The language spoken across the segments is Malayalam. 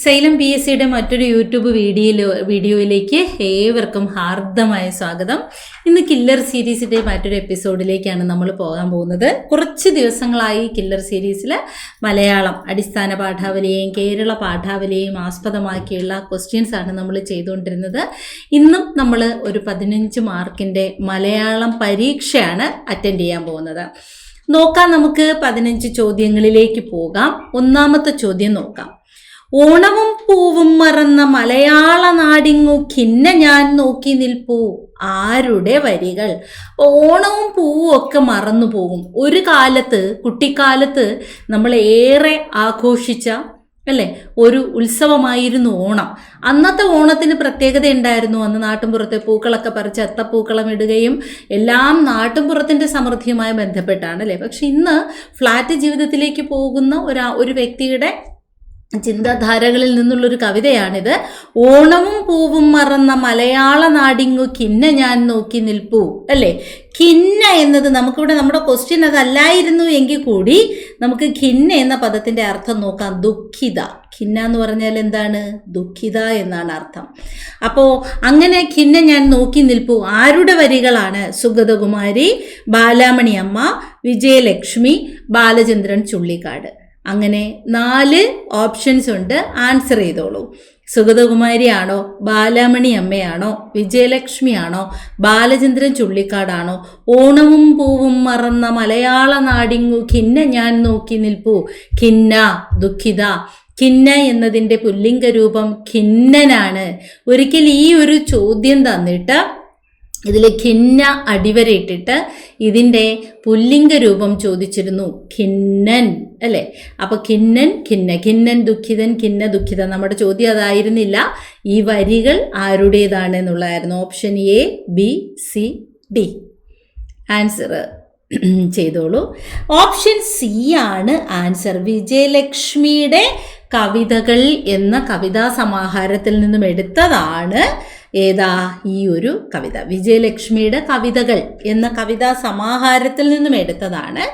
സൈലം PSCയുടെ മറ്റൊരു യൂട്യൂബ് വീഡിയോയിലേക്ക് ഏവർക്കും ഹാർദമായ സ്വാഗതം. ഇന്ന് കില്ലർ സീരീസിൻ്റെ മറ്റൊരു എപ്പിസോഡിലേക്കാണ് നമ്മൾ പോകാൻ പോകുന്നത്. കുറച്ച് ദിവസങ്ങളായി കില്ലർ സീരീസിൽ മലയാളം അടിസ്ഥാന പാഠാവലിയെയും കേരള പാഠാവലിയെയും ആസ്പദമാക്കിയുള്ള ക്വസ്റ്റ്യൻസ് ആണ് നമ്മൾ ചെയ്തുകൊണ്ടിരുന്നത്. ഇന്നും നമ്മൾ ഒരു 15 മാർക്കിൻ്റെ മലയാളം പരീക്ഷയാണ് അറ്റൻഡ് ചെയ്യാൻ പോകുന്നത്. നോക്കാം, നമുക്ക് 15 ചോദ്യങ്ങളിലേക്ക് പോകാം. ഒന്നാമത്തെ ചോദ്യം നോക്കാം. ഓണവും പൂവും മറന്ന മലയാള നാടിങ്ങു ഖിന്ന ഞാൻ നോക്കി നിൽപ്പൂ, ആരുടെ വരികൾ? ഓണവും പൂവും ഒക്കെ മറന്നു പോകും. ഒരു കാലത്ത്, കുട്ടിക്കാലത്ത് നമ്മൾ ഏറെ ആഘോഷിച്ച ഒരു ഉത്സവമായിരുന്നു ഓണം. അന്നത്തെ ഓണത്തിന് പ്രത്യേകത ഉണ്ടായിരുന്നു. അന്ന് നാട്ടിൻപുറത്തെ പൂക്കളൊക്കെ പറിച്ച് അത്തപ്പൂക്കളം ഇടുകയും എല്ലാം നാട്ടിൻപുറത്തിൻ്റെ സമൃദ്ധിയുമായി ബന്ധപ്പെട്ടാണ് പക്ഷെ ഇന്ന് ഫ്ലാറ്റ് ജീവിതത്തിലേക്ക് പോകുന്ന ഒരു വ്യക്തിയുടെ ചിന്താധാരകളിൽ നിന്നുള്ളൊരു കവിതയാണിത്. ഓണവും പൂവും മറന്ന മലയാള നാടിങ്ങു ഖിന്ന ഞാൻ നോക്കി നിൽപ്പൂ. ഖിന്ന എന്നത് നമുക്കിവിടെ നമ്മുടെ ക്വസ്റ്റ്യൻ അതല്ലായിരുന്നു എങ്കിൽ കൂടി നമുക്ക് ഖിന്ന എന്ന പദത്തിൻ്റെ അർത്ഥം നോക്കാം. ദുഃഖിത. ഖിന്ന എന്ന് പറഞ്ഞാൽ എന്താണ്? ദുഃഖിത എന്നാണ് അർത്ഥം. അപ്പോൾ അങ്ങനെ ഖിന്ന ഞാൻ നോക്കി നിൽപ്പൂ ആരുടെ വരികളാണ്? സുഗതകുമാരി, ബാലാമണി അമ്മ, വിജയലക്ഷ്മി, ബാലചന്ദ്രൻ ചുള്ളിക്കാട്. അങ്ങനെ 4 ഓപ്ഷൻസ് ഉണ്ട്. ആൻസർ ചെയ്തോളൂ. സുഗതകുമാരി ആണോ, ബാലാമണി അമ്മയാണോ, വിജയലക്ഷ്മി ആണോ, ബാലചന്ദ്രൻ ചുള്ളിക്കാടാണോ? ഓണവും പൂവും മറന്ന മലയാള നാടിങ്ങു ഖിന്ന ഞാൻ നോക്കി നിൽപ്പൂ. ഖിന്ന, ദുഃഖിത. ഖിന്ന എന്നതിൻ്റെ പുല്ലിംഗ രൂപം ഖിന്നനാണ്. ഒരിക്കൽ ഈ ഒരു ചോദ്യം തന്നിട്ട് ഇതിൽ ഖിന്ന അടിവരയിട്ടിട്ട് ഇതിൻ്റെ പുല്ലിംഗ രൂപം ചോദിച്ചിരുന്നു. ഖിന്നൻ അപ്പോൾ ഖിന്നൻ, ഖിന്നൻ ദുഃഖിതൻ, ഖിന്ന ദുഃഖിത. നമ്മുടെ ചോദ്യം അതായിരുന്നില്ല. ഈ വരികൾ ആരുടേതാണ് എന്നുള്ളതായിരുന്നു. Option A, B, C, D. Answer ചെയ്തോളൂ. ഓപ്ഷൻ C ആണ് ആൻസർ. വിജയലക്ഷ്മിയുടെ കവിതകൾ എന്ന കവിതാ സമാഹാരത്തിൽ നിന്നും എടുത്തതാണ് ഏതാ ഈ ഒരു കവിത. വിജയലക്ഷ്മിയുടെ കവിതകൾ എന്ന കവിതാ സമാഹാരത്തിൽ നിന്നും എടുത്തതാണ്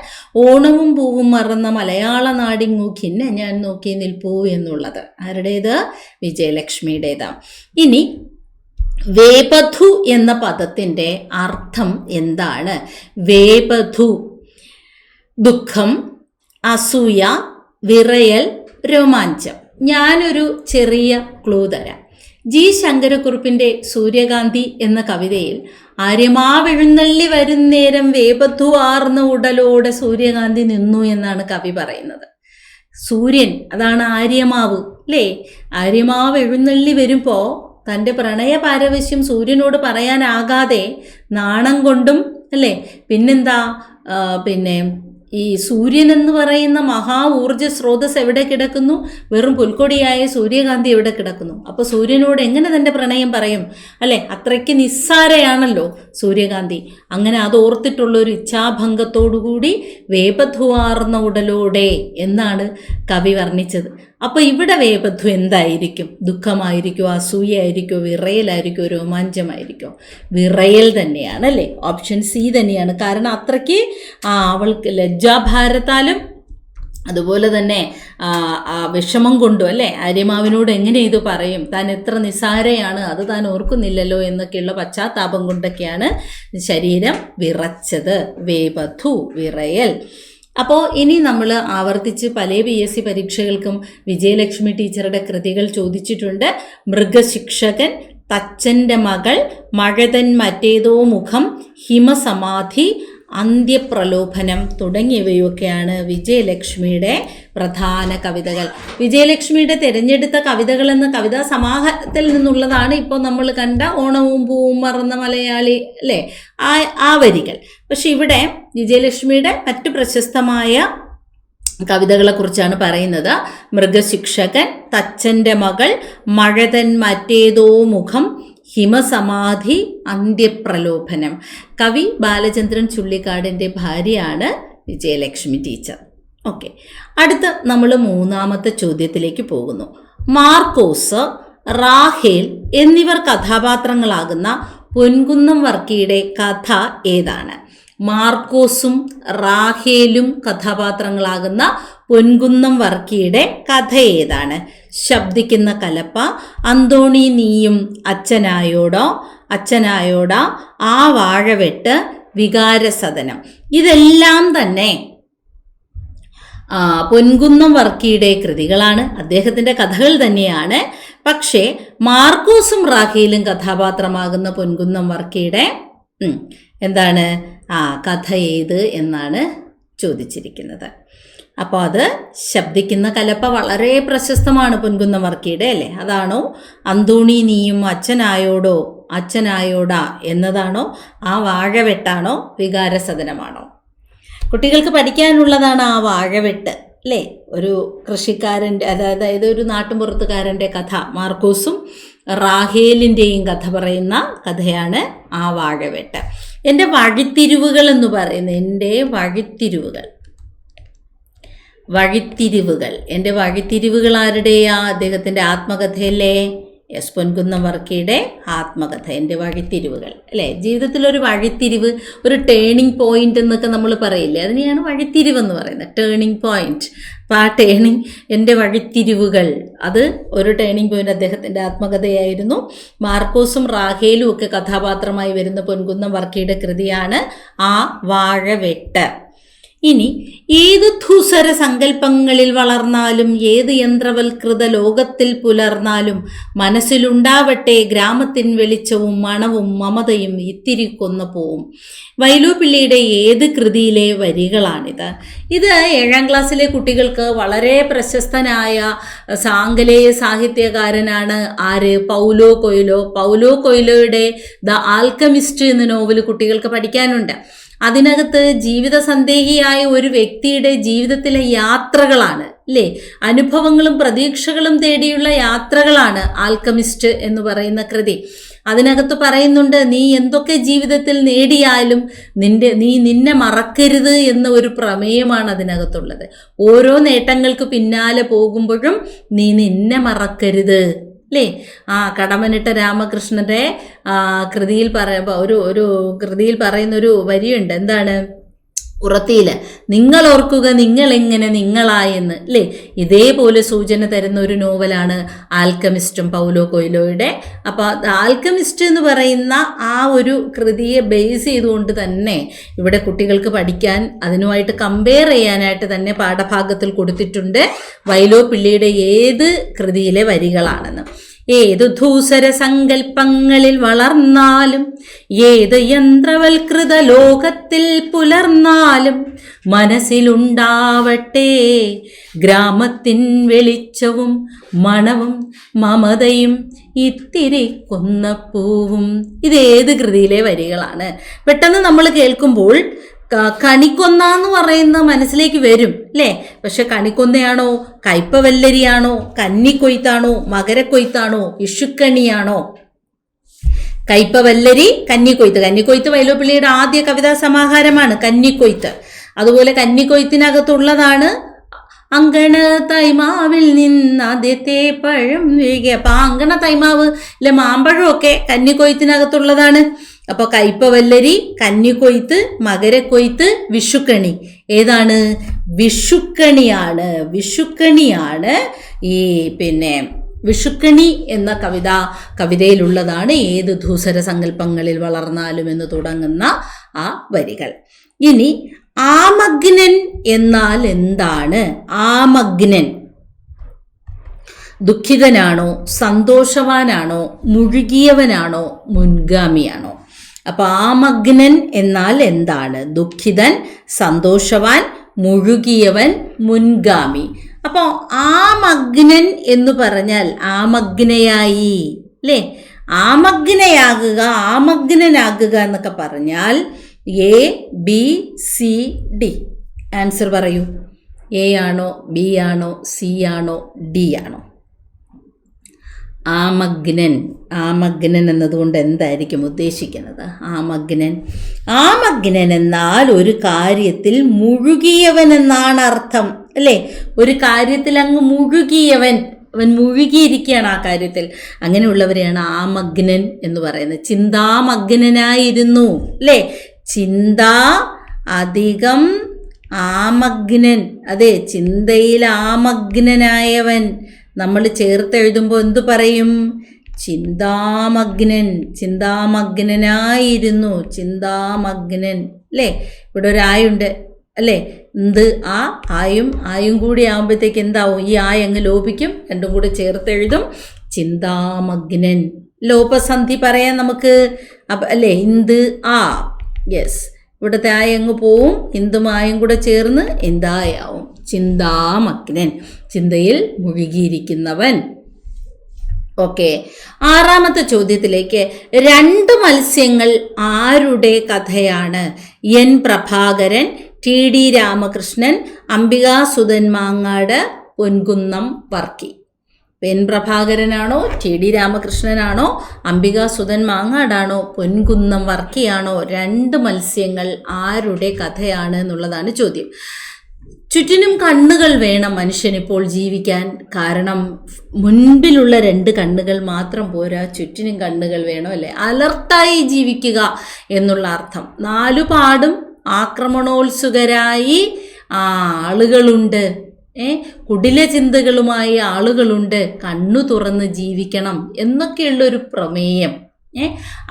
ഓണവും പൂവും മറന്ന മലയാള നാടിങ്ങു ഖിന്ന ഞാൻ നോക്കി നിൽപ്പൂ എന്നുള്ളത്. ആരുടേത്? വിജയലക്ഷ്മിയുടേതാ. ഇനി വേപധു എന്ന പദത്തിൻ്റെ അർത്ഥം എന്താണ്? വേപധു ദുഃഖം, അസൂയ, വിറയൽ, രോമാഞ്ചം. ഞാനൊരു ചെറിയ ക്ലൂ തരാം. ജി ശങ്കരക്കുറുപ്പിൻ്റെ സൂര്യകാന്തി എന്ന കവിതയിൽ ആര്യമാവെഴുന്നള്ളി വരുന്നേരം വേപധു ആർന്ന ഉടലോടെ സൂര്യകാന്തി നിന്നു എന്നാണ് കവി പറയുന്നത്. സൂര്യൻ, അതാണ് ആര്യമാവ് ആര്യമാവ് എഴുന്നള്ളി വരുമ്പോൾ തൻ്റെ പ്രണയ പാരവശ്യം സൂര്യനോട് പറയാനാകാതെ നാണം കൊണ്ടും പിന്നെന്താ ഈ സൂര്യൻ എന്ന് പറയുന്ന മഹാ ഊർജ്ജ സ്രോതസ് എവിടെ കിടക്കുന്നു? വെറും പുൽക്കൊടിയായ സൂര്യകാന്തി എവിടെ കിടക്കുന്നു? അപ്പോൾ സൂര്യനോട് എങ്ങനെ തൻ്റെ പ്രണയം പറയും? അത്രയ്ക്ക് നിസ്സാരയാണല്ലോ സൂര്യകാന്തി. അങ്ങനെ അത് ഓർത്തിട്ടുള്ളൊരു ഇച്ഛാഭംഗത്തോടുകൂടി വേപധുവാർന്ന ഉടലോടെ എന്നാണ് കവി വർണ്ണിച്ചത്. അപ്പോൾ ഇവിടെ വേപധു എന്തായിരിക്കും? ദുഃഖമായിരിക്കോ, അസൂയായിരിക്കോ, വിറയലായിരിക്കോ, രോമാഞ്ചമായിരിക്കോ? വിറയൽ തന്നെയാണ് ഓപ്ഷൻ C തന്നെയാണ്. കാരണം അത്രയ്ക്ക് അവൾക്ക് ലജ്ജാഭാരത്താലും അതുപോലെ തന്നെ വിഷമം കൊണ്ടും ആര്യമാവിനോട് എങ്ങനെ ഇത് പറയും? താൻ എത്ര നിസ്സാരയാണ്, അത് താൻ ഓർക്കുന്നില്ലല്ലോ എന്നൊക്കെയുള്ള പശ്ചാത്താപം കൊണ്ടൊക്കെയാണ് ശരീരം വിറച്ചത്. വേപധു, വിറയൽ. അപ്പോൾ ഇനി നമ്മൾ ആവർത്തിച്ച് പല PSC പരീക്ഷകൾക്കും വിജയലക്ഷ്മി ടീച്ചറുടെ കൃതികൾ ചോദിച്ചിട്ടുണ്ട്. മൃഗശിക്ഷകൻ, തച്ചൻ്റെ മകൾ, മഴതൻ മറ്റേതോ മുഖം, ഹിമസമാധി, അന്ത്യപ്രലോഭനം തുടങ്ങിയവയൊക്കെയാണ് വിജയലക്ഷ്മിയുടെ പ്രധാന കവിതകൾ. വിജയലക്ഷ്മിയുടെ തിരഞ്ഞെടുത്ത കവിതകൾ എന്ന കവിതാ സമാഹാരത്തിൽ നിന്നുള്ളതാണ് ഇപ്പോൾ നമ്മൾ കണ്ട ഓണവും പൂവും മറന്ന മലയാളി ആ വരികൾ. പക്ഷെ ഇവിടെ വിജയലക്ഷ്മിയുടെ മറ്റു പ്രശസ്തമായ കവിതകളെക്കുറിച്ചാണ് പറയുന്നത്. മൃഗശിക്ഷകൻ, തച്ചൻ്റെ മകൾ, മഴതൻ മറ്റേതോ മുഖം, ഹിമസമാധി, അന്ത്യപ്രലോഭനം. കവി ബാലചന്ദ്രൻ ചുള്ളിക്കാടിൻ്റെ ഭാര്യയാണ് വിജയലക്ഷ്മി ടീച്ചർ. ഓക്കെ, അടുത്ത നമ്മൾ 3ാമത്തെ ചോദ്യത്തിലേക്ക് പോകുന്നു. മാർക്കോസ്, റാഹേൽ എന്നിവർ കഥാപാത്രങ്ങളാകുന്ന പൊൻകുന്നം വർക്കിയുടെ കഥ ഏതാണ്? മാർക്കോസും റാഹേലും കഥാപാത്രങ്ങളാകുന്ന പൊൻകുന്നം വർക്കിയുടെ കഥ ഏതാണ്? ശബ്ദിക്കുന്ന കലപ്പ, അന്തോണി നീയും അച്ഛനായോടാ, ആ വാഴവെട്ട്, വികാരസദനം. ഇതെല്ലാം തന്നെ പൊൻകുന്നം വർക്കിയുടെ കൃതികളാണ്, അദ്ദേഹത്തിൻ്റെ കഥകൾ തന്നെയാണ്. പക്ഷേ മാർക്കോസും റാഹേലും കഥാപാത്രമാകുന്ന പൊൻകുന്നം വർക്കിയുടെ എന്താണ് കഥ ഏത് എന്നാണ് ചോദിച്ചിരിക്കുന്നത്. അപ്പോൾ അത് ശബ്ദിക്കുന്ന കലപ്പ വളരെ പ്രശസ്തമാണ് പൊൻകുന്നം വർക്കിയുടെ, അല്ലേ? അതാണോ അന്തോണി നീയും അച്ഛനായോടാ എന്നതാണോ, ആ വാഴവെട്ടാണോ, വികാരസദനമാണോ? കുട്ടികൾക്ക് പഠിക്കാനുള്ളതാണ് ആ വാഴവെട്ട്, അല്ലേ? ഒരു കൃഷിക്കാരൻ്റെ, അതായത് ഒരു നാട്ടുമ്പുറത്തുകാരൻ്റെ കഥ, മാർക്കോസും റാഹേലിൻ്റെയും കഥ പറയുന്ന കഥയാണ് ആ വാഴവെട്ട്. എൻ്റെ വഴിത്തിരിവുകൾ എന്ന് പറയുന്നത്, എൻ്റെ വഴിത്തിരിവുകൾ ആരുടെയാ? അദ്ദേഹത്തിൻ്റെ ആത്മകഥയല്ലേ? എസ് പൊൻകുന്നം വർക്കിയുടെ ആത്മകഥ, എൻ്റെ വഴിത്തിരിവുകൾ, അല്ലേ? ജീവിതത്തിലൊരു വഴിത്തിരിവ്, ഒരു ടേണിംഗ് പോയിന്റ് എന്നൊക്കെ നമ്മൾ പറയില്ലേ, അതിനെയാണ് വഴിത്തിരിവ് എന്ന് പറയുന്നത്, ടേണിംഗ് പോയിന്റ്. അപ്പോൾ ആ എൻ്റെ വഴിത്തിരിവുകൾ, അത് ഒരു ടേണിംഗ് പോയിന്റ് അദ്ദേഹത്തിൻ്റെ ആത്മകഥയായിരുന്നു. മാർക്കോസും റാഹേലും ഒക്കെ കഥാപാത്രമായി വരുന്ന പൊൻകുന്നം വർക്കിയുടെ കൃതിയാണ് ആ വാഴവെട്ട്. ഇനി ഏത് ധൂസര സങ്കല്പങ്ങളിൽ വളർന്നാലും, ഏത് യന്ത്രവൽകൃത ലോകത്തിൽ പുലർന്നാലും, മനസ്സിലുണ്ടാവട്ടെ ഗ്രാമത്തിൻ വെളിച്ചവും മണവും മമതയും ഇത്തിരി കൊന്നപ്പോവും. വൈലോപ്പിള്ളിയുടെ ഏത് കൃതിയിലെ വരികളാണിത്? ഇത് 7ാം ക്ലാസ്സിലെ കുട്ടികൾക്ക് വളരെ പ്രശസ്തനായ ആംഗലേയ സാഹിത്യകാരനാണ് ആര്? പൗലോ കൊയ്ലോയുടെ ദ ആൽക്കമിസ്റ്റ് എന്ന നോവൽ കുട്ടികൾക്ക് പഠിക്കാനുണ്ട്. അതിനകത്ത് ജീവിത സന്ദേഹിയായ ഒരു വ്യക്തിയുടെ ജീവിതത്തിലെ യാത്രകളാണ്, അല്ലേ? അനുഭവങ്ങളും പ്രതീക്ഷകളും തേടിയുള്ള യാത്രകളാണ് ആൽക്കമിസ്റ്റ് എന്ന് പറയുന്ന കൃതി. അതിനകത്ത് പറയുന്നുണ്ട്, നീ എന്തൊക്കെ ജീവിതത്തിൽ നേടിയാലും നിന്നെ മറക്കരുത് എന്ന ഒരു പ്രമേയമാണ് അതിനകത്തുള്ളത്. ഓരോ നേട്ടങ്ങൾക്ക് പിന്നാലെ പോകുമ്പോഴും നീ നിന്നെ മറക്കരുത്, അല്ലേ? കടമനിട്ട രാമകൃഷ്ണന്റെ കൃതിയിൽ ഒരു കൃതിയിൽ പറയുന്നൊരു വരിയുണ്ട്, എന്താണ്? ഉറത്തിയില്, നിങ്ങൾ ഓർക്കുക നിങ്ങൾ എങ്ങനെ നിങ്ങളായെന്ന്, അല്ലേ? ഇതേപോലെ സൂചന തരുന്ന ഒരു നോവലാണ് ആൽക്കമിസ്റ്റും പൗലോ കൊയ്ലോയുടെ. അപ്പോൾ ആൽക്കമിസ്റ്റ് എന്ന് പറയുന്ന ആ ഒരു കൃതിയെ ബേസ് ചെയ്തുകൊണ്ട് തന്നെ ഇവിടെ കുട്ടികൾക്ക് പഠിക്കാൻ, അതിനുമായിട്ട് കമ്പയർ ചെയ്യാനായിട്ട് തന്നെ പാഠഭാഗത്തിൽ കൊടുത്തിട്ടുണ്ട് വൈലോപ്പിള്ളിയുടെ ഏത് കൃതിയിലെ വരികളാണെന്ന്. ഏതു ധൂസര സങ്കല്പങ്ങളിൽ വളർന്നാലും, ഏത് യന്ത്രവൽകൃത ലോകത്തിൽ പുലർന്നാലും, മനസ്സിലുണ്ടാവട്ടെ ഗ്രാമത്തിൻ വെളിച്ചവും മണവും മമതയും ഇത്തിരി കൊന്നപ്പൂവും. ഇതേത് കൃതിയിലെ വരികളാണ്? പെട്ടെന്ന് നമ്മൾ കേൾക്കുമ്പോൾ കണിക്കൊന്ന എന്ന് പറയുന്ന മനസ്സിലേക്ക് വരും, അല്ലേ? പക്ഷെ കണിക്കൊന്നയാണോ, കയ്പവല്ലരിയാണോ, കന്നിക്കൊയ്ത്താണോ, മകരക്കൊയ്ത്താണോ, വിഷുക്കണിയാണോ? കയ്പവല്ലരി, കന്നിക്കൊയ്ത്ത് വൈലോപ്പിള്ളിയുടെ ആദ്യ കവിതാ സമാഹാരമാണ് കന്നിക്കൊയ്ത്ത്. അതുപോലെ കന്നിക്കൊയ്ത്തിനകത്തുള്ളതാണ് അങ്കണ തൈമാവിൽ നിന്ന് ആദ്യത്തെ പഴം വീഴുക. അപ്പൊ ആ അങ്കണ തൈമാവ് അല്ലെ മാമ്പഴമൊക്കെ കന്നിക്കൊയ്ത്തിനകത്തുള്ളതാണ്. അപ്പോൾ കയ്പവല്ലരി, കന്നിക്കൊയ്ത്ത്, മകരക്കൊയ്ത്ത്, വിഷുക്കണി ഏതാണ്? വിഷുക്കണിയാണ് ഈ വിഷുക്കണി എന്ന കവിതയിലുള്ളതാണ് ഏത് ധൂസര സങ്കല്പങ്ങളിൽ വളർന്നാലും എന്ന് തുടങ്ങുന്ന ആ വരികൾ. ഇനി ആമഗ്നൻ എന്നാൽ എന്താണ്? ആമഗ്നൻ ദുഃഖിതനാണോ, സന്തോഷവാനാണോ, മുഴുകിയവനാണോ, മുൻഗാമിയാണോ? അപ്പൊ ആമഗ്നൻ എന്നാൽ എന്താണ്? ദുഃഖിതൻ, സന്തോഷവാൻ, മുഴുകിയവൻ, മുൻഗാമി. അപ്പോൾ ആമഗ്നൻ എന്ന് പറഞ്ഞാൽ ആമഗ്നയായി, അല്ലേ? ആമഗ്നനാകുക എന്നൊക്കെ പറഞ്ഞാൽ ABCD. ആൻസർ പറയൂ. A ആണോ, B ആണോ, C ആണോ, D ആണോ? ആമഗ്നൻ എന്നതുകൊണ്ട് എന്തായിരിക്കും ഉദ്ദേശിക്കുന്നത്? ആമഗ്നൻ എന്നാൽ ഒരു കാര്യത്തിൽ മുഴുകിയവൻ എന്നാണ് അർത്ഥം, അല്ലേ? ഒരു കാര്യത്തിൽ അങ്ങ് മുഴുകിയവൻ, അവൻ മുഴുകിയിരിക്കുകയാണ് ആ കാര്യത്തിൽ. അങ്ങനെയുള്ളവരെയാണ് ആമഗ്നൻ എന്ന് പറയുന്നത്. ചിന്താമഗ്നനായിരുന്നു, അല്ലേ? ചിന്താ അധികം ആമഗ്നൻ. അതെ, ചിന്തയിൽ ആമഗ്നനായവൻ. നമ്മൾ ചേർത്തെഴുതുമ്പോൾ എന്തു പറയും? ചിന്താമഗ്നൻ, ചിന്താമഗ്നനായിരുന്നു, ചിന്താമഗ്നൻ. അല്ലേ, ഇവിടെ ഒരു ആയുണ്ട് അല്ലേ, എന്ത് ആയും കൂടി ആകുമ്പോഴത്തേക്ക് എന്താവും? ഈ അങ്ങ് ലോപിക്കും, രണ്ടും കൂടി ചേർത്തെഴുതും, ചിന്താമഗ്നൻ. ലോപസന്ധി പറയാൻ നമുക്ക് അല്ലേ, ഇന്ത് ആ. യെസ്, ഇവിടുത്തെ അങ്ങ് പോവും, ഇന്തും ആയും കൂടെ ചേർന്ന് എന്തായാവും? ചിന്താമഗ്നൻ, ചിന്തയിൽ മുഴുകിയിരിക്കുന്നവൻ. ഓക്കെ, ആറാമത്തെ ചോദ്യത്തിലേക്ക്. 2 മത്സ്യങ്ങൾ ആരുടെ കഥയാണ്? N Prabhakaran, TD Ramakrishnan, Ambikasudhan Mangad, Ponkunnam Varkey. N പ്രഭാകരനാണോ, TD രാമകൃഷ്ണനാണോ, അംബികാസുധൻ മാങ്ങാടാണോ, പൊൻകുന്നം വർക്കിയാണോ? 2 മത്സ്യങ്ങൾ ആരുടെ കഥയാണ് എന്നുള്ളതാണ് ചോദ്യം. ചുറ്റിനും കണ്ണുകൾ വേണം മനുഷ്യനിപ്പോൾ ജീവിക്കാൻ. കാരണം മുൻപിലുള്ള 2 കണ്ണുകൾ മാത്രം പോരാ, ചുറ്റിനും കണ്ണുകൾ വേണം അല്ലേ, അലർട്ടായി ജീവിക്കുക എന്നുള്ള അർത്ഥം. 4 പാടും ആക്രമണോത്സുകരായി ആളുകളുണ്ട്, കുടില ചിന്തകളുമായി ആളുകളുണ്ട്, കണ്ണു തുറന്ന് ജീവിക്കണം എന്നൊക്കെയുള്ളൊരു പ്രമേയം.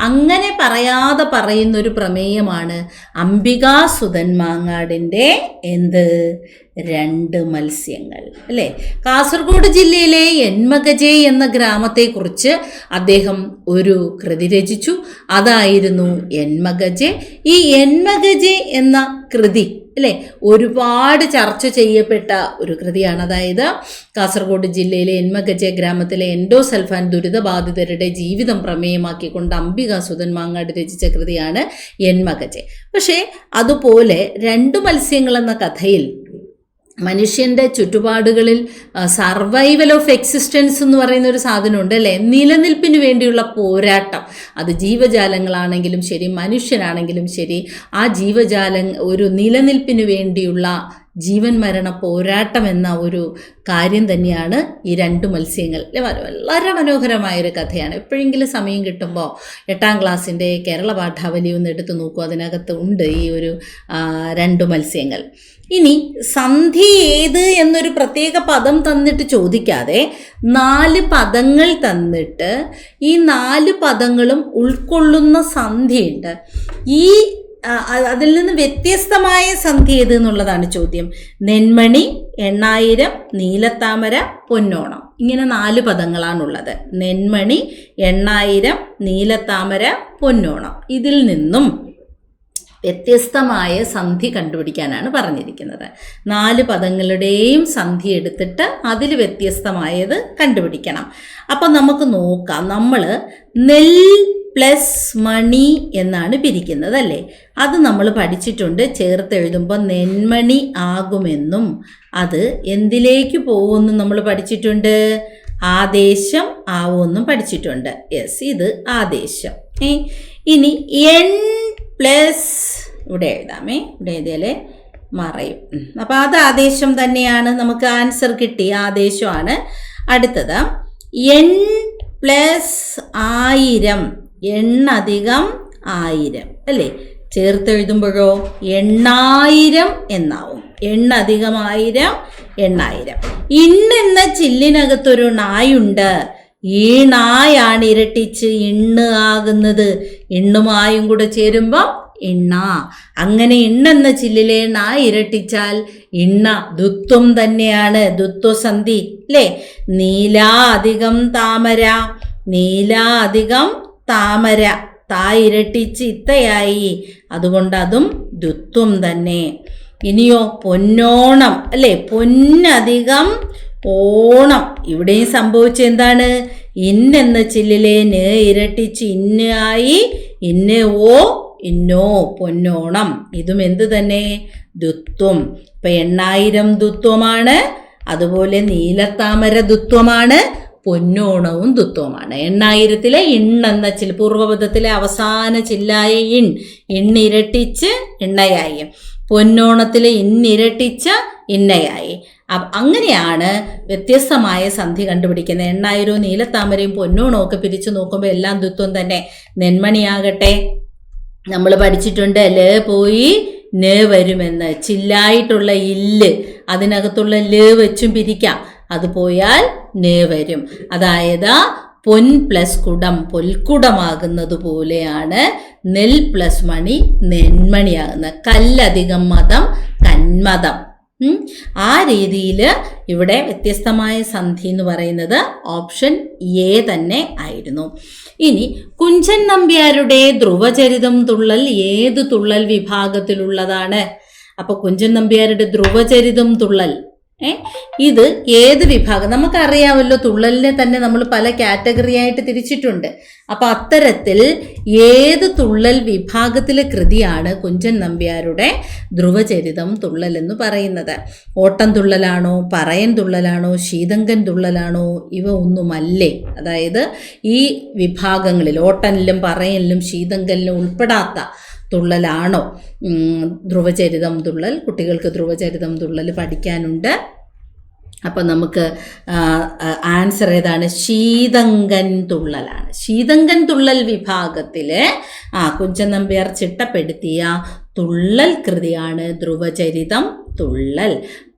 അങ്ങനെ പറയാതെ പറയുന്നൊരു പ്രമേയമാണ് അംബികാസുധൻ മാങ്ങാടിൻ്റെ 2 മത്സ്യങ്ങൾ അല്ലേ. കാസർഗോഡ് ജില്ലയിലെ എൻമകജെ എന്ന ഗ്രാമത്തെക്കുറിച്ച് അദ്ദേഹം ഒരു കൃതി രചിച്ചു. അതായിരുന്നു എൻമകജെ. ഈ എൻമകജെ എന്ന കൃതി അല്ലേ, ഒരുപാട് ചർച്ച ചെയ്യപ്പെട്ട ഒരു കൃതിയാണ്. അതായത് കാസർഗോഡ് ജില്ലയിലെ എൻമകജെ ഗ്രാമത്തിലെ എൻഡോസൾഫാൻ ദുരിതബാധിതരുടെ ജീവിതം പ്രമേയമാക്കിക്കൊണ്ട് അംബികാസുധൻ മാങ്ങാട് രചിച്ച കൃതിയാണ് എൻമകജെ. പക്ഷേ അതുപോലെ 2 മത്സ്യങ്ങൾ എന്ന കഥയിൽ മനുഷ്യൻ്റെ ചുറ്റുപാടുകളിൽ സർവൈവൽ ഓഫ് എക്സിസ്റ്റൻസ് എന്ന് പറയുന്ന ഒരു സാധനമുണ്ട് അല്ലേ, നിലനിൽപ്പിന് വേണ്ടിയുള്ള പോരാട്ടം. അത് ജീവജാലങ്ങളാണെങ്കിലും ശരി, മനുഷ്യനാണെങ്കിലും ശരി, ആ ഒരു നിലനിൽപ്പിന് വേണ്ടിയുള്ള ജീവൻ മരണ പോരാട്ടം എന്ന ഒരു കാര്യം തന്നെയാണ് ഈ 2 മത്സ്യങ്ങൾ. വളരെ മനോഹരമായൊരു കഥയാണ്. എപ്പോഴെങ്കിലും സമയം കിട്ടുമ്പോൾ 8ാം ക്ലാസ്സിൻ്റെ കേരള പാഠാവലി ഒന്ന് എടുത്ത് നോക്കൂ, അതിനകത്ത് ഉണ്ട് ഈ ഒരു 2 മത്സ്യങ്ങൾ. ഇനി സന്ധി ഏത് എന്നൊരു പ്രത്യേക പദം തന്നിട്ട് ചോദിക്കാതെ 4 പദങ്ങൾ തന്നിട്ട് ഈ 4 പദങ്ങളും ഉൾക്കൊള്ളുന്ന സന്ധിയുണ്ട്. അതിൽ നിന്ന് വ്യത്യസ്തമായ സന്ധി ഏത് എന്നുള്ളതാണ് ചോദ്യം. നെന്മണി, 8000, നീലത്താമര, പൊന്നോണം. ഇങ്ങനെ 4 പദങ്ങളാണുള്ളത്. നെന്മണി, 8000, നീലത്താമര, പൊന്നോണം. ഇതിൽ നിന്നും വ്യത്യസ്തമായ സന്ധി കണ്ടുപിടിക്കാനാണ് പറഞ്ഞിരിക്കുന്നത്. 4 പദങ്ങളുടെയും സന്ധി എടുത്തിട്ട് അതിൽ വ്യത്യസ്തമായത് കണ്ടുപിടിക്കണം. അപ്പം നമുക്ക് നോക്കാം. നമ്മൾ നെൽ പ്ലസ് മണി എന്നാണ് പിരിക്കുന്നത് അല്ലേ, അത് നമ്മൾ പഠിച്ചിട്ടുണ്ട്. ചേർത്തെഴുതുമ്പോൾ നെന്മണി ആകുമെന്നും അത് എന്തിലേക്ക് പോകുമെന്നും നമ്മൾ പഠിച്ചിട്ടുണ്ട്. ആദേശം ആവുമെന്നും പഠിച്ചിട്ടുണ്ട്. യെസ്, ഇത് ആദേശം. ഇനി എൻ പ്ലസ് ഇവിടെ എഴുതാമേ, ഇവിടെ എഴുതിയാലേ മറയും. അപ്പം അത് ആദേശം തന്നെയാണ്, നമുക്ക് ആൻസർ കിട്ടി, ആദേശമാണ്. അടുത്തത് എൻ പ്ലസ് 1000, എണ്ണധികം 1000 അല്ലേ. ചേർത്തെഴുതുമ്പോഴോ 8000 എന്നാവും. എണ്ണധികം 1000, 8000. ഇണ്ണെന്ന ചില്ലിനകത്തൊരു നായുണ്ട്. ഈ നായാണ് ഇരട്ടിച്ച് ഇണ്ണ് ആകുന്നത്. ഇണ്ണുമായും കൂടെ ചേരുമ്പോൾ ഇണ്ണ. അങ്ങനെ ഇണ്ണെന്ന ചില്ലിലെ നാ ഇരട്ടിച്ചാൽ ഇണ്ണ ദുത്വം തന്നെയാണ്, ദുത്വസന്ധി അല്ലേ. നീല അധികം താമര, നീല അധികം താമര, താ ഇരട്ടിച്ച് ഇത്തയായി, അതുകൊണ്ട് അതും ദുത്വം തന്നെ. ഇനിയോ പൊന്നോണം അല്ലേ, പൊന്നധികം ഓണം. ഇവിടെയും സംഭവിച്ച എന്താണ്? ഇന്നെന്ന ചില്ലിലെ ന് ഇരട്ടിച്ച് ഇന്ന് ആയി, ഇന്ന് ഓ ഇന്നോ, പൊന്നോണം. ഇതും എന്ത് തന്നെ? ദുത്വം. ഇപ്പൊ 8000 ദുത്വമാണ്, അതുപോലെ നീലത്താമര ദുത്വമാണ്, പൊന്നോണവും ദുത്വമാണ്. 8000-ലെ ഇണ്ണെന്ന ചില്ല്, പൂർവ്വപദത്തിലെ അവസാന ചില്ലായ ഇണ്ണിരട്ടിച്ച് ഇണ്ണയായി, പൊന്നോണത്തിലെ ഇന്നിരട്ടിച്ച ഇന്നയായി. അങ്ങനെയാണ് വ്യത്യസ്തമായ സന്ധി കണ്ടുപിടിക്കുന്നത്. 8000 നീലത്താമരയും പൊന്നോണവും ഒക്കെ പിരിച്ചു നോക്കുമ്പോൾ എല്ലാം ദുത്വം തന്നെ. നെന്മണിയാകട്ടെ നമ്മൾ പഠിച്ചിട്ടുണ്ട് ല പോയി ന വരുമെന്ന്. ചില്ലായിട്ടുള്ള ഇല്ല് അതിനകത്തുള്ള ല വെച്ചും പിരിക്കാം, അത് പോയാൽ ന വരും. അതായത് പൊൻ പ്ലസ് കുടം പൊൽക്കുടമാകുന്നത് പോലെയാണ് നെൽ പ്ലസ് മണി നെന്മണിയാകുന്നത്. കല്ലധികം മതം കന്മതം. ആ രീതിയിൽ ഇവിടെ വ്യത്യസ്തമായ സന്ധി എന്ന് പറയുന്നത് ഓപ്ഷൻ എ തന്നെ ആയിരുന്നു. ഇനി കുഞ്ചൻ നമ്പ്യാരുടെ ധ്രുവചരിതം തുള്ളൽ ഏത് തുള്ളൽ വിഭാഗത്തിലുള്ളതാണ്? അപ്പൊ കുഞ്ചൻ നമ്പ്യാരുടെ ധ്രുവചരിതം തുള്ളൽ ഇത് ഏത് വിഭാഗം? നമുക്കറിയാമല്ലോ, തുള്ളലിനെ തന്നെ നമ്മൾ പല കാറ്റഗറി ആയിട്ട് തിരിച്ചിട്ടുണ്ട്. അപ്പൊ അത്തരത്തിൽ ഏത് തുള്ളൽ വിഭാഗത്തിലെ കൃതിയാണ് കുഞ്ചൻ നമ്പ്യാരുടെ ധ്രുവചരിതം തുള്ളൽ എന്ന് പറയുന്നത്? ഓട്ടം തുള്ളലാണോ, പറയൻ തുള്ളലാണോ, ശീതങ്കൻ തുള്ളലാണോ? ഇവ ഒന്നുമല്ലേ. അതായത് ഈ വിഭാഗങ്ങളിൽ ഓട്ടനിലും പറയനിലും ശീതങ്കനിലും ഉൾപ്പെടാത്ത തുള്ളലാണോ ധ്രുവചരിതം തുള്ളൽ? കുട്ടികൾക്ക് ധ്രുവചരിതം തുള്ളൽ പഠിക്കാനുണ്ട്. അപ്പം നമുക്ക് ആൻസർ ഏതാണ്? ശീതങ്കൻ തുള്ളലാണ്. ശീതങ്കൻ തുള്ളൽ വിഭാഗത്തിൽ കുഞ്ചൻ നമ്പ്യാർ ചിട്ടപ്പെടുത്തിയ തുള്ളൽ കൃതിയാണ് ധ്രുവചരിതം തുള്ളൽ.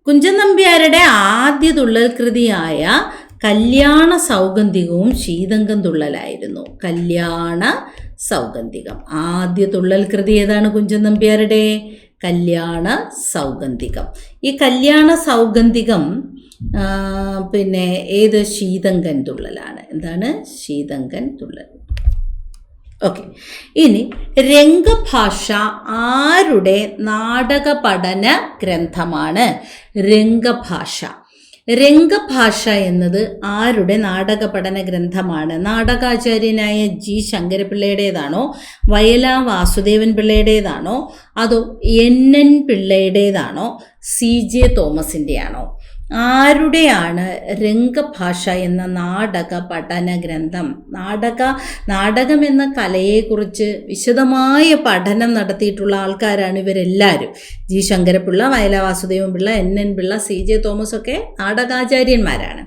കുഞ്ചൻ നമ്പ്യാരുടെ ആദ്യ തുള്ളൽ കൃതിയായ കല്യാണ സൗഗന്ധികവും ശീതങ്കൻ തുള്ളലായിരുന്നു. കല്യാണ സൗഗന്ധികം ആദ്യ തുള്ളൽ കൃതി ഏതാണ് കുഞ്ചൻ നമ്പ്യാരുടെ? കല്യാണ സൗഗന്ധികം. ഈ കല്യാണ സൗഗന്ധികം പിന്നെ ഏത്? ശീതങ്കൻ തുള്ളലാണ്. എന്താണ്? ശീതങ്കൻ തുള്ളൽ. ഓക്കെ. ഇനി രംഗഭാഷ ആരുടെ നാടക പഠന ഗ്രന്ഥമാണ്? രംഗഭാഷ. രംഗഭാഷ എന്നത് ആരുടെ നാടക പഠന ഗ്രന്ഥമാണ്? നാടകാചാര്യനായ ജി ശങ്കരപിള്ളയുടേതാണോ, വയലാ വാസുദേവൻ പിള്ളയുടേതാണോ, അതോ എൻ പിള്ളയുടേതാണോ, CJ തോമസിൻ്റെ ആണോ? ആരുടെയാണ് രംഗഭാഷ എന്ന നാടക പഠന ഗ്രന്ഥം? നാടകം എന്ന കലയെക്കുറിച്ച് വിശദമായ പഠനം നടത്തിയിട്ടുള്ള ആൾക്കാരാണ് ഇവരെല്ലാവരും. G Sankara Pillai, Vayala Vasudevan Pillai, NN Pillai, CJ Thomas ഒക്കെ നാടകാചാര്യന്മാരാണ്.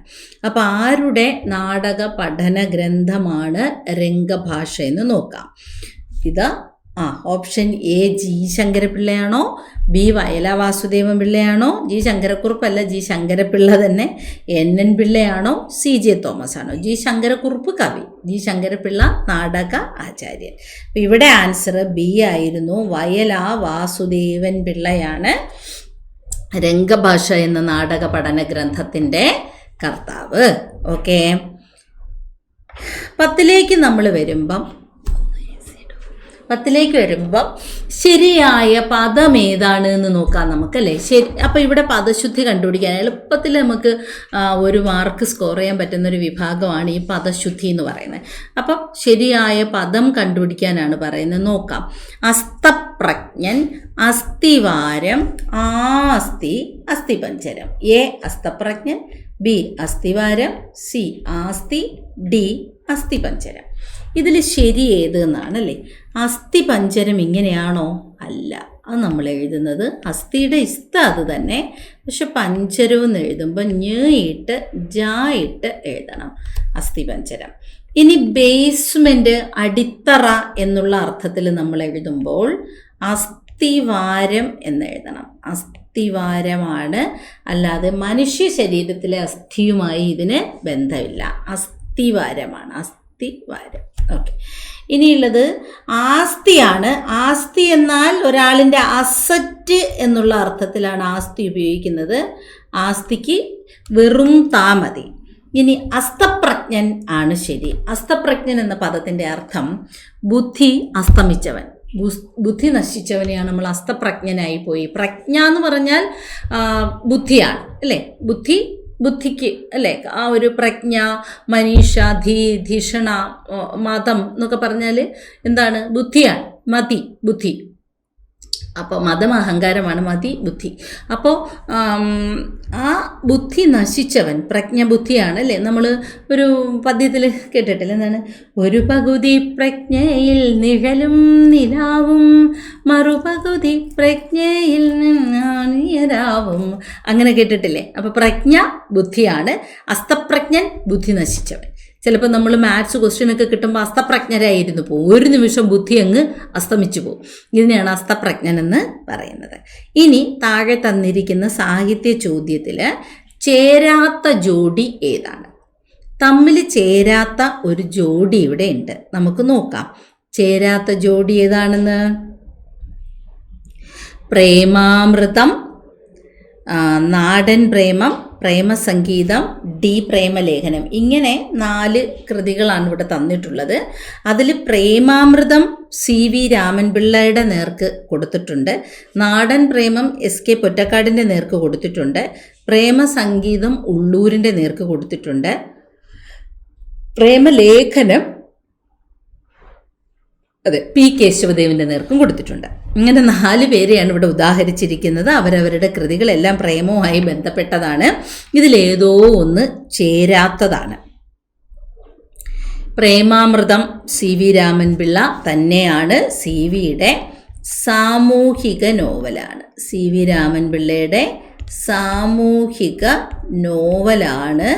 അപ്പം ആരുടെ നാടക പഠന ഗ്രന്ഥമാണ് രംഗഭാഷ എന്ന് നോക്കാം. ഇത് ഓപ്ഷൻ എ ജി ശങ്കരപിള്ളയാണോ, ബി വയലാ വാസുദേവൻ പിള്ളയാണോ, ജി ശങ്കരക്കുറുപ്പല്ല ജി ശങ്കരപിള്ള തന്നെ, NN പിള്ളയാണോ, CJ തോമസ് ആണോ? ജി ശങ്കരക്കുറുപ്പ് കവി, ജി ശങ്കരപിള്ള നാടക ആചാര്യൻ. അപ്പം ഇവിടെ ആൻസർ ബി ആയിരുന്നു. വയലാ വാസുദേവൻ പിള്ളയാണ് രംഗഭാഷ എന്ന നാടക പഠന ഗ്രന്ഥത്തിൻ്റെ കർത്താവ്. ഓക്കെ. 10ലേക്ക് നമ്മൾ വരുമ്പം ശരിയായ പദം ഏതാണ് എന്ന് നോക്കാം നമുക്കല്ലേ. ശരി. അപ്പോൾ ഇവിടെ പദശുദ്ധി കണ്ടുപിടിക്കാൻ എളുപ്പത്തിൽ നമുക്ക് 1 മാർക്ക് സ്കോർ ചെയ്യാൻ പറ്റുന്നൊരു വിഭാഗമാണ് ഈ പദശുദ്ധി എന്ന് പറയുന്നത്. അപ്പം ശരിയായ പദം കണ്ടുപിടിക്കാനാണ് പറയുന്നത്. നോക്കാം. അസ്തപ്രജ്ഞൻ, അസ്ഥിവാരം, ആസ്തി, അസ്ഥിപഞ്ചരം. എ അസ്തപ്രജ്ഞൻ, ബി അസ്ഥിവാരം, സി ആസ്തി, ഡി അസ്ഥിപഞ്ചരം. ഇതിൽ ശരി ഏത് എന്നാണല്ലേ. അസ്ഥിപഞ്ചരം ഇങ്ങനെയാണോ? അല്ല. അത് നമ്മൾ എഴുതുന്നത് അസ്ഥിയുടെ ഇസ്ത അത് തന്നെ, പക്ഷെ പഞ്ചരം എന്ന് എഴുതുമ്പോൾ ഞിട്ട് ജായിട്ട് എഴുതണം. അസ്ഥിപഞ്ചരം. ഇനി ബേസ്മെൻറ്റ്, അടിത്തറ എന്നുള്ള അർത്ഥത്തിൽ നമ്മൾ എഴുതുമ്പോൾ അസ്ഥിവാരം എന്ന് എഴുതണം. അസ്ഥിവാരമാണ്, അല്ലാതെ മനുഷ്യ ശരീരത്തിലെ അസ്ഥിയുമായി ഇതിന് ബന്ധമില്ല. അസ്ഥിവാരമാണ്. അസ്ഥിവാരം. ഓക്കെ. ഇനിയുള്ളത് ആസ്തിയാണ്. ആസ്തി എന്നാൽ ഒരാളിൻ്റെ അസറ്റ് എന്നുള്ള അർത്ഥത്തിലാണ് ആസ്തി ഉപയോഗിക്കുന്നത്. ആസ്തിക്ക് വെറും താമതി. ഇനി അസ്തപ്രജ്ഞൻ ആണ് ശരി. അസ്തപ്രജ്ഞൻ എന്ന പദത്തിൻ്റെ അർത്ഥം ബുദ്ധി അസ്തമിച്ചവൻ, ബുദ്ധി നശിച്ചവനെയാണ് നമ്മൾ അസ്തപ്രജ്ഞനായി പോയി. പ്രജ്ഞ എന്ന് പറഞ്ഞാൽ ബുദ്ധിയാണ് അല്ലേ. ബുദ്ധിക്ക് അല്ലേ ആ ഒരു പ്രജ്ഞ, മനീഷ, ധിഷണ, മതം എന്നൊക്കെ പറഞ്ഞാൽ എന്താണ്? ബുദ്ധിയാണ്. മതി, ബുദ്ധി. അപ്പോൾ മതം അഹങ്കാരമാണ്, മതി ബുദ്ധി. അപ്പോൾ ആ ബുദ്ധി നശിച്ചവൻ പ്രജ്ഞബുദ്ധിയാണ് അല്ലേ. നമ്മൾ ഒരു പദ്യത്തിൽ കേട്ടിട്ടില്ല, എന്താണ്? ഒരു പകുതി പ്രജ്ഞയിൽ നിഴലും നിലാവും, മറുപകുതി പ്രജ്ഞയിൽ നിന്നാണിയരാവും. അങ്ങനെ കേട്ടിട്ടില്ലേ. അപ്പോൾ പ്രജ്ഞ ബുദ്ധിയാണ്, അസ്തപ്രജ്ഞൻ ബുദ്ധി നശിച്ചവൻ. ചിലപ്പോൾ നമ്മൾ മാത്സ് ക്വസ്റ്റ്യനൊക്കെ കിട്ടുമ്പോൾ അസ്തപ്രജ്ഞരായിരുന്നു പോകും, ഒരു നിമിഷം ബുദ്ധി അങ്ങ് അസ്തമിച്ചു പോകും. ഇതിനെയാണ് അസ്തപ്രജ്ഞൻ എന്ന് പറയുന്നത്. ഇനി താഴെ തന്നിരിക്കുന്ന സാഹിത്യ ചോദ്യത്തിൽ ചേരാത്ത ജോഡി ഏതാണ്? തമ്മിൽ ചേരാത്ത ഒരു ജോഡി ഇവിടെ ഉണ്ട്, നമുക്ക് നോക്കാം. ചേരാത്ത ജോഡി ഏതാണെന്ന്. പ്രേമാമൃതം, നാടൻ പ്രേമം, പ്രേമസംഗീതം, ഡി പ്രേമലേഖനം. ഇങ്ങനെ 4 കൃതികളാണ് ഇവിടെ തന്നിട്ടുള്ളത്. അതിൽ പ്രേമാമൃതം CV രാമൻപിള്ളയുടെ നേർക്ക് കൊടുത്തിട്ടുണ്ട്. നാടൻ പ്രേമം SK പൊറ്റക്കാടിൻ്റെ നേർക്ക് കൊടുത്തിട്ടുണ്ട്. പ്രേമസംഗീതം ഉള്ളൂരിൻ്റെ നേർക്ക് കൊടുത്തിട്ടുണ്ട്. പ്രേമലേഖനം P കേശവദേവൻ്റെ നേർക്കും കൊടുത്തിട്ടുണ്ട്. ഇങ്ങനെ 4 പേരെയാണ് ഇവിടെ ഉദാഹരിച്ചിരിക്കുന്നത്. അവരവരുടെ കൃതികളെല്ലാം പ്രേമവുമായി ബന്ധപ്പെട്ടതാണ്. ഇതിലേതോ ഒന്ന് ചേരാത്തതാണ്. പ്രേമാമൃതം CV രാമൻപിള്ള തന്നെയാണ്. CVയുടെ സാമൂഹിക നോവലാണ്. CV രാമൻപിള്ളയുടെ സാമൂഹിക നോവലാണ്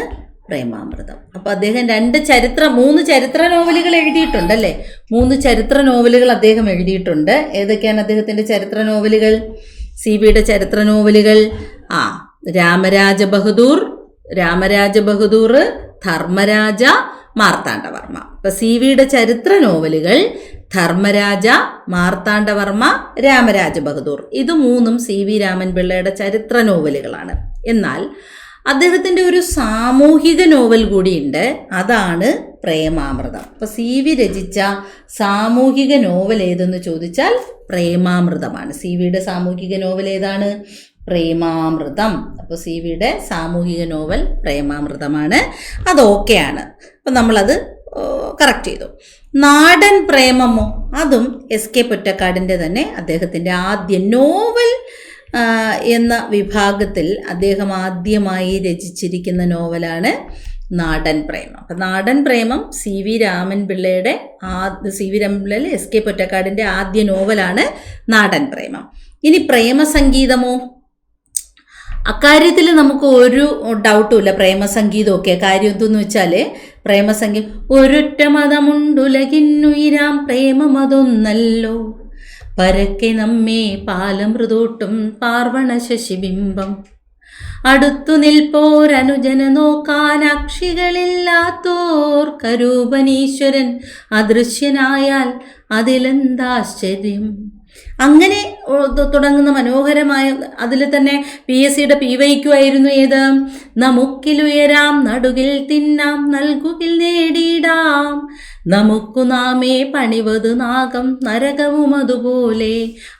പ്രേമാമൃതം. അപ്പോൾ അദ്ദേഹം 3 ചരിത്ര നോവലുകൾ എഴുതിയിട്ടുണ്ടല്ലേ. 3 ചരിത്ര നോവലുകൾ അദ്ദേഹം എഴുതിയിട്ടുണ്ട്. ഏതൊക്കെയാണ് അദ്ദേഹത്തിൻ്റെ ചരിത്ര നോവലുകൾ? CVയുടെ ചരിത്ര നോവലുകൾ രാമരാജ ബഹദൂർ, ധർമ്മരാജ, മാർത്താണ്ഡവർമ്മ. അപ്പോൾ CVയുടെ ചരിത്ര നോവലുകൾ ധർമ്മരാജ, മാർത്താണ്ഡവർമ്മ, രാമരാജ ബഹദൂർ. ഇത് 3ഉം CV രാമൻപിള്ളയുടെ ചരിത്ര നോവലുകളാണ്. എന്നാൽ അദ്ദേഹത്തിൻ്റെ ഒരു സാമൂഹിക നോവൽ കൂടിയുണ്ട്, അതാണ് പ്രേമാമൃതം. അപ്പോൾ CV രചിച്ച സാമൂഹിക നോവൽ ഏതെന്ന് ചോദിച്ചാൽ പ്രേമാമൃതമാണ്. CVയുടെ സാമൂഹിക നോവൽ ഏതാണ്? പ്രേമാമൃതം. അപ്പോൾ CVയുടെ സാമൂഹിക നോവൽ പ്രേമാമൃതമാണ്. അത് ഓക്കെയാണ്. അപ്പം നമ്മളത് കറക്റ്റ് ചെയ്തു. നാടൻ പ്രേമമോ? അതും SK പൊറ്റക്കാടിൻ്റെ തന്നെ അദ്ദേഹത്തിൻ്റെ ആദ്യ നോവൽ എന്ന വിഭാഗത്തിൽ അദ്ദേഹം ആദ്യമായി രചിച്ചിരിക്കുന്ന നോവലാണ് നാടൻ പ്രേമം. അപ്പം നാടൻ പ്രേമം CV രാമൻപിള്ളയുടെ SK പൊറ്റക്കാടിൻ്റെ ആദ്യ നോവലാണ് നാടൻ പ്രേമം. ഇനി പ്രേമസംഗീതമോ? അക്കാര്യത്തിൽ നമുക്ക് ഒരു ഡൗട്ടുമില്ല. പ്രേമസംഗീതമൊക്കെ കാര്യം എന്തെന്ന് വെച്ചാൽ പ്രേമസംഗീതം ഒരൊറ്റ മതമുണ്ടുലകിന്നുയിരാം പ്രേമമതൊന്നല്ലോ പരക്കെ നമ്മെ പാലമൃതോട്ടും പാർവണ ശശിബിംബം അടുത്തു നിൽപ്പോരനുജന നോക്കാൻ അക്ഷികളില്ലാത്തോർ കരൂപനീശ്വരൻ അദൃശ്യനായാൽ അതിലെന്താശ്ചര്യം. അങ്ങനെ തുടങ്ങുന്ന മനോഹരമായ, അതിൽ തന്നെ PSCയുടെ PYQ ആയിരുന്നു ഏത്? നമുക്കിലുയരാം നടുകിൽ തിന്നാം നൽകുകിൽ നേടിയിടാം നമുക്കു നാമേ പണിവത് നാഗം നരകവും അതുപോലെ.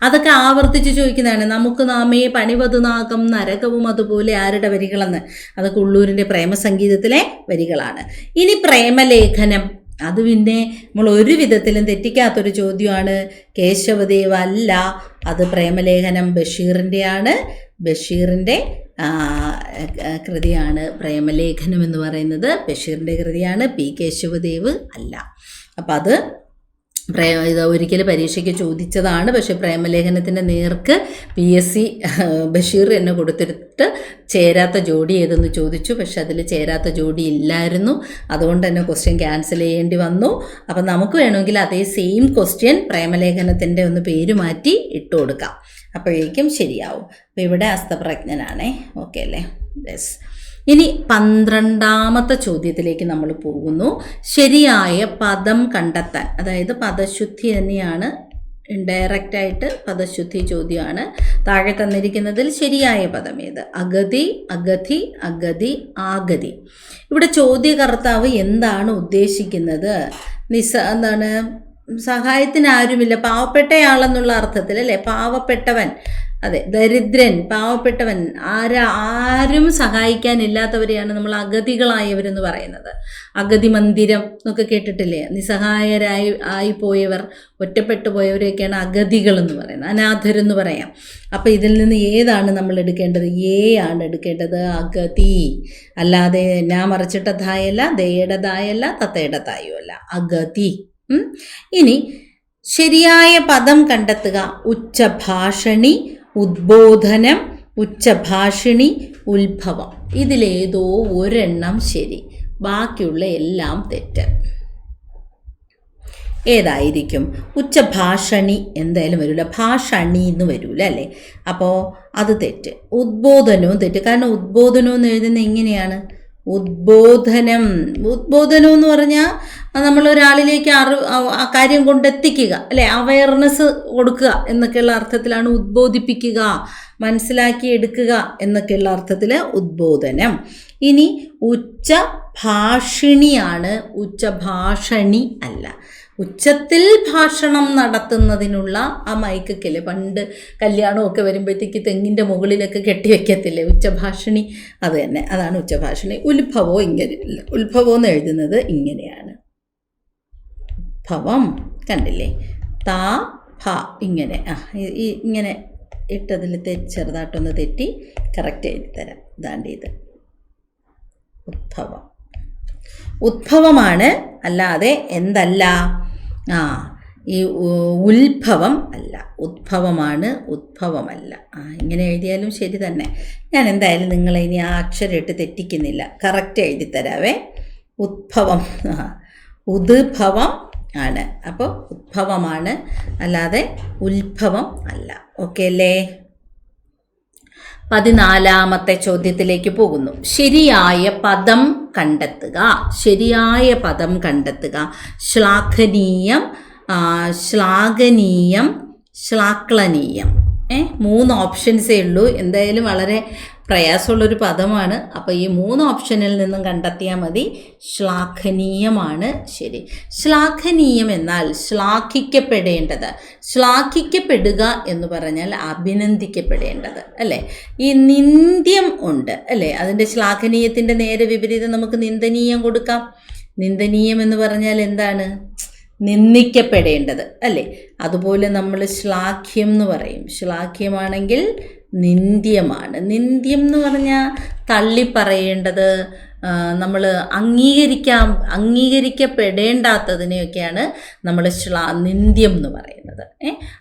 അതൊക്കെ ആവർത്തിച്ച് ചോദിക്കുന്നതാണ്. നമുക്ക് നാമേ പണിവത് നാഗം നരകവും അതുപോലെ ആരുടെ വരികളെന്ന്? അതൊക്കെ ഉള്ളൂരിൻ്റെ പ്രേമസംഗീതത്തിലെ വരികളാണ്. ഇനി പ്രേമലേഖനം, അത് പിന്നെ നമ്മൾ ഒരു വിധത്തിലും തെറ്റിക്കാത്തൊരു ചോദ്യമാണ്. കേശവദേവ അല്ല, അത് പ്രേമലേഖനം ബഷീറിൻ്റെയാണ്. ബഷീറിൻ്റെ കൃതിയാണ് പ്രേമലേഖനം എന്ന് പറയുന്നത്. ബഷീറിൻ്റെ കൃതിയാണ്, P കേശവദേവ് അല്ല. അപ്പം അത് ഇത് ഒരിക്കൽ പരീക്ഷയ്ക്ക് ചോദിച്ചതാണ്. പക്ഷേ പ്രേമലേഖനത്തിൻ്റെ നേർക്ക് PSC ബഷീർ എന്നെ കൊടുത്തിട്ട് ചേരാത്ത ജോഡി ഏതെന്ന് ചോദിച്ചു. പക്ഷെ അതിൽ ചേരാത്ത ജോഡി ഇല്ലായിരുന്നു. അതുകൊണ്ട് തന്നെ ക്വസ്റ്റ്യൻ ക്യാൻസൽ ചെയ്യേണ്ടി വന്നു. അപ്പം നമുക്ക് വേണമെങ്കിൽ അതേ സെയിം ക്വസ്റ്റ്യൻ പ്രേമലേഖനത്തിൻ്റെ ഒന്ന് പേര് മാറ്റി ഇട്ട് കൊടുക്കാം, അപ്പോഴേക്കും ശരിയാവും. അപ്പോൾ ഇവിടെ അസ്തപ്രജ്ഞനാണേ. ഓക്കെ അല്ലേ? യെസ്. ഇനി 12ാമത്തെ ചോദ്യത്തിലേക്ക് നമ്മൾ പോകുന്നു. ശരിയായ പദം കണ്ടെത്താൻ, അതായത് പദശുദ്ധി തന്നെയാണ്, ഇൻഡയറക്റ്റായിട്ട് പദശുദ്ധി ചോദ്യമാണ്. താഴെ തന്നിരിക്കുന്നതിൽ ശരിയായ പദം ഏത്? അഗതി, അഗതി, അഗതി, ആഗതി. ഇവിടെ ചോദ്യകർത്താവ് എന്താണ് ഉദ്ദേശിക്കുന്നത്? എന്താണ്? സഹായത്തിന് ആരുമില്ല, പാവപ്പെട്ടയാളെന്നുള്ള അർത്ഥത്തിൽ അല്ലേ? പാവപ്പെട്ടവൻ, അതെ, ദരിദ്രൻ, പാവപ്പെട്ടവൻ, ആരും സഹായിക്കാനില്ലാത്തവരെയാണ് നമ്മൾ അഗതികളായവരെന്ന് പറയുന്നത്. അഗതി മന്ദിരം എന്നൊക്കെ കേട്ടിട്ടില്ലേ? നിസ്സഹായരായി പോയവർ, ഒറ്റപ്പെട്ടു പോയവരെയൊക്കെയാണ് അഗതികൾ എന്ന് പറയുന്നത്, അനാഥരെന്ന് പറയാം. അപ്പം ഇതിൽ നിന്ന് ഏതാണ് നമ്മൾ എടുക്കേണ്ടത്? എ ആണ് എടുക്കേണ്ടത്, അഗതി. അല്ലാതെ ഞാൻ മറിച്ചിട്ട ധായല്ല, ദയുടെ ധായല്ല, തത്തയുടെ ധായുമല്ല, അഗതി. ഇനി ശരിയായ പദം കണ്ടെത്തുക. ഉച്ചഭാഷണി, ഉദ്ബോധനം, ഉച്ചഭാഷിണി, ഉത്ഭവം. ഇതിലേതോ ഒരെണ്ണം ശരി. ബാക്കിയുള്ള എല്ലാം തെറ്റ്. ഏതായിരിക്കും? ഉച്ചഭാഷണി എന്തായാലും വരില്ല, ഭാഷണി എന്ന് വരില്ല അല്ലേ? അപ്പോൾ അത് തെറ്റ്. ഉദ്ബോധനവും തെറ്റ്. കാരണം ഉദ്ബോധനം എന്ന് എഴുതുന്നത് എങ്ങനെയാണ്? ഉദ്ബോധനം. ഉദ്ബോധനം എന്ന് പറഞ്ഞാൽ നമ്മൾ ഒരാളിലേക്ക് ആ കാര്യം കൊണ്ടെത്തിക്കുക അല്ലേ, അവയർനെസ് കൊടുക്കുക എന്നൊക്കെയുള്ള അർത്ഥത്തിലാണ് ഉദ്ബോധിപ്പിക്കുക, മനസ്സിലാക്കി എടുക്കുക എന്നൊക്കെയുള്ള അർത്ഥത്തിൽ ഉദ്ബോധനം. ഇനി ഉച്ചഭാഷിണിയാണ്, ഉച്ചഭാഷണി അല്ല. ഉച്ചത്തിൽ ഭാഷണം നടത്തുന്നതിനുള്ള ആ മൈക്കൊക്കെയല്ലേ പണ്ട് കല്യാണമൊക്കെ വരുമ്പോഴത്തേക്ക് തെങ്ങിൻ്റെ മുകളിലൊക്കെ കെട്ടിവെക്കത്തില്ലേ ഉച്ചഭാഷിണി, അത് തന്നെ, അതാണ് ഉച്ചഭാഷിണി. ഉത്ഭവം ഇങ്ങനെയല്ല, ഉത്ഭവം എന്ന് എഴുതുന്നത് ഇങ്ങനെയാണ്. ഭവം കണ്ടില്ലേ, താ ഭ ഇങ്ങനെ, ഇങ്ങനെ ഇട്ടതിൽ ചെറുതായിട്ടൊന്ന് തെറ്റി കറക്റ്റ് എഴുതി തരാം. ഇതാണ്ട് ഇത് ഉദ്ഭവം, ഉദ്ഭവമാണ്, അല്ലാതെ എന്തല്ല, ഈ ഉത്ഭവം അല്ല, ഉദ്ഭവമാണ്, ഉദ്ഭവമല്ല. ഇങ്ങനെ എഴുതിയാലും ശരി തന്നെ. ഞാൻ എന്തായാലും നിങ്ങളെ ഇനി ആ അക്ഷരം ഇട്ട് തെറ്റിക്കുന്നില്ല, കറക്റ്റ് എഴുതി തരാവേ. ഉദ്ഭവം, ഉദ്ഭവം ആണ്. അപ്പോൾ ഉദ്ഭവമാണ്, അല്ലാതെ ഉത്ഭവം അല്ല. ഓക്കെ അല്ലേ? 14ാമത്തെ ചോദ്യത്തിലേക്ക് പോകുന്നു. ശരിയായ പദം കണ്ടെത്തുക. ശരിയായ പദം കണ്ടെത്തുക. ശ്ലാഘനീയം, ശ്ലാഘനീയം, ശ്ലാക്ലനീയം. 3 ഓപ്ഷൻസേ ഉള്ളൂ. എന്തായാലും വളരെ പ്രയാസമുള്ളൊരു പദമാണ്. അപ്പോൾ ഈ 3 ഓപ്ഷനിൽ നിന്നും കണ്ടെത്തിയാൽ മതി. ശ്ലാഘനീയമാണ് ശരി. ശ്ലാഘനീയം എന്നാൽ ശ്ലാഘിക്കപ്പെടേണ്ടത്. ശ്ലാഘിക്കപ്പെടുക എന്ന് പറഞ്ഞാൽ അഭിനന്ദിക്കപ്പെടേണ്ടത് അല്ലേ? ഈ നിന്ദ്യം ഉണ്ട് അല്ലേ? അതിൻ്റെ ശ്ലാഘനീയത്തിൻ്റെ നേരെ വിപരീതം നമുക്ക് നിന്ദനീയം കൊടുക്കാം. നിന്ദനീയം എന്ന് പറഞ്ഞാൽ എന്താണ്? നിന്ദിക്കപ്പെടേണ്ടത് അല്ലേ? അതുപോലെ നമ്മൾ ശ്ലാഘ്യം എന്ന് പറയും. ശ്ലാഘ്യമാണെങ്കിൽ നിന്ദ്യമാണ്. നിന്ദ്യം എന്ന് പറഞ്ഞാൽ തള്ളിപ്പറയേണ്ടത്, നമ്മൾ അംഗീകരിക്കപ്പെടേണ്ടാത്തതിനെയൊക്കെയാണ് നമ്മൾ നിന്ദ്യം എന്ന് പറയുന്നത്.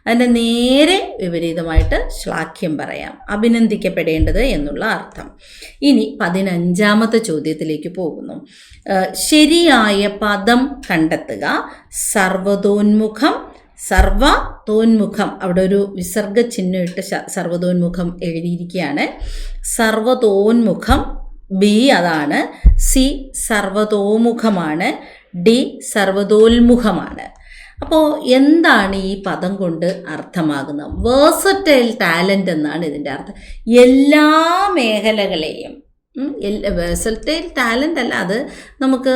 അതിൻ്റെ നേരെ വിപരീതമായിട്ട് ശ്ലാഘ്യം പറയാം, അഭിനന്ദിക്കപ്പെടേണ്ടത് എന്നുള്ള അർത്ഥം. ഇനി 15ാമത്തെ ചോദ്യത്തിലേക്ക് പോകുന്നു. ശരിയായ പദം കണ്ടെത്തുക. സർവതോന്മുഖം, സർവതോന്മുഖം, അവിടെ ഒരു വിസർഗ ചിഹ്നം ഇട്ട് സർവതോന്മുഖം എഴുതിയിരിക്കുകയാണ്. സർവതോന്മുഖം ബി അതാണ്. സി സർവതോമുഖമാണ്. ഡി സർവതോന്മുഖമാണ്. അപ്പോൾ എന്താണ് ഈ പദം കൊണ്ട് അർത്ഥമാകുന്നത്? വേഴ്സറ്റൈൽ ടാലൻ്റ് എന്നാണ് ഇതിൻ്റെ അർത്ഥം. എല്ലാ മേഖലകളെയും, വേഴ്സറ്റൈൽ ടാലൻ്റ് അല്ല, അത് നമുക്ക്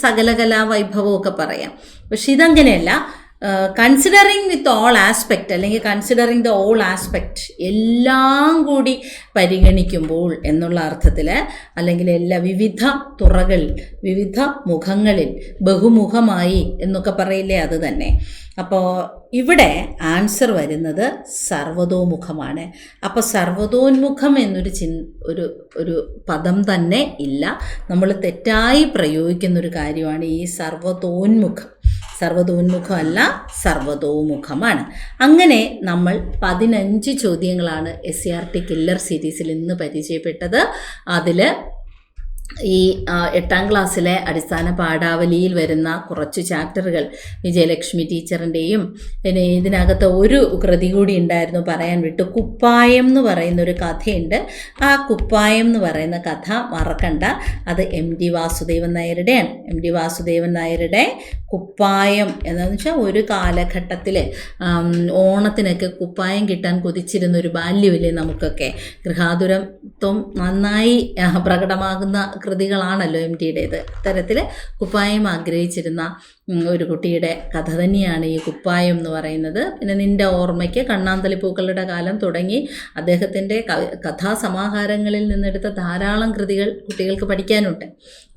സകലകലാ വൈഭവമൊക്കെ പറയാം. പക്ഷെ ഇതങ്ങനെയല്ല. കൺസിഡറിങ് വിത്ത് ഓൾ ആസ്പെക്റ്റ്, അല്ലെങ്കിൽ കൺസിഡറിങ് ദ ഓൾ ആസ്പെക്റ്റ്, എല്ലാം കൂടി പരിഗണിക്കുമ്പോൾ എന്നുള്ള അർത്ഥത്തിൽ, അല്ലെങ്കിൽ വിവിധ തുറകളിൽ, വിവിധ മുഖങ്ങളിൽ, ബഹുമുഖമായി എന്നൊക്കെ പറയില്ലേ, അത് തന്നെ. അപ്പോൾ ഇവിടെ ആൻസർ വരുന്നത് സർവതോമുഖമാണ്. അപ്പോൾ സർവതോന്മുഖം എന്നൊരു ഒരു പദം തന്നെ ഇല്ല. നമ്മൾ തെറ്റായി പ്രയോഗിക്കുന്നൊരു കാര്യമാണ് ഈ സർവതോന്മുഖം. സർവതോന്മുഖമല്ല, സർവതോമുഖമാണ്. അങ്ങനെ നമ്മൾ 15 ചോദ്യങ്ങളാണ് SCERT കില്ലർ സീരീസിൽ ഇന്ന് പരിചയപ്പെട്ടത്. അതിൽ ഈ 8ാം ക്ലാസ്സിലെ അടിസ്ഥാന പാഠാവലിയിൽ വരുന്ന കുറച്ച് ചാപ്റ്ററുകൾ വിജയലക്ഷ്മി ടീച്ചറിൻ്റെയും, പിന്നെ ഇതിനകത്ത് ഒരു കൃതി കൂടി ഉണ്ടായിരുന്നു പറയാൻ വിട്ടു. കുപ്പായം എന്ന് പറയുന്നൊരു കഥയുണ്ട്. ആ കുപ്പായം എന്ന് പറയുന്ന കഥ മറക്കണ്ട. അത് MT വാസുദേവൻ നായരുടെയാണ്. MT വാസുദേവൻ നായരുടെ കുപ്പായം എന്താണെന്ന് വെച്ചാൽ, ഒരു കാലഘട്ടത്തിൽ ഓണത്തിനൊക്കെ കുപ്പായം കിട്ടാൻ കൊതിച്ചിരുന്നൊരു ബാല്യമില്ലേ നമുക്കൊക്കെ. ഗൃഹാതുരത്വം നന്നായി പ്രകടമാകുന്ന കൃതികളാണല്ലോ MTയുടേത്. അത്തരത്തിൽ കുപ്പായം ആഗ്രഹിച്ചിരുന്ന ഒരു കുട്ടിയുടെ കഥ തന്നെയാണ് ഈ കുപ്പായം എന്ന് പറയുന്നത്. പിന്നെ നിൻ്റെ ഓർമ്മയ്ക്ക്, കണ്ണാന്തളിപ്പൂക്കളുടെ കാലം തുടങ്ങി അദ്ദേഹത്തിൻ്റെ കഥാസമാഹാരങ്ങളിൽ നിന്നെടുത്ത ധാരാളം കൃതികൾ കുട്ടികൾക്ക് പഠിക്കാനുണ്ട്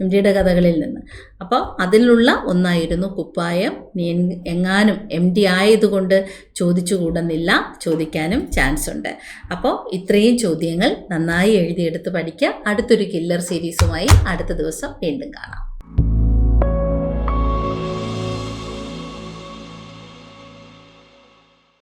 MTയുടെ കഥകളിൽ നിന്ന്. അപ്പോൾ അതിലുള്ള ഒന്നായിരുന്നു കുപ്പായം. നീ എങ്ങാനും MT ആയതുകൊണ്ട് ചോദിച്ചുകൂടുന്നില്ല, ചോദിക്കാനും ചാൻസ് ഉണ്ട്. അപ്പോൾ ഇത്രയും ചോദ്യങ്ങൾ നന്നായി എഴുതിയെടുത്ത് പഠിക്കുക. അടുത്തൊരു കില്ലർ സീരീസുമായി അടുത്ത ദിവസം വീണ്ടും കാണാം.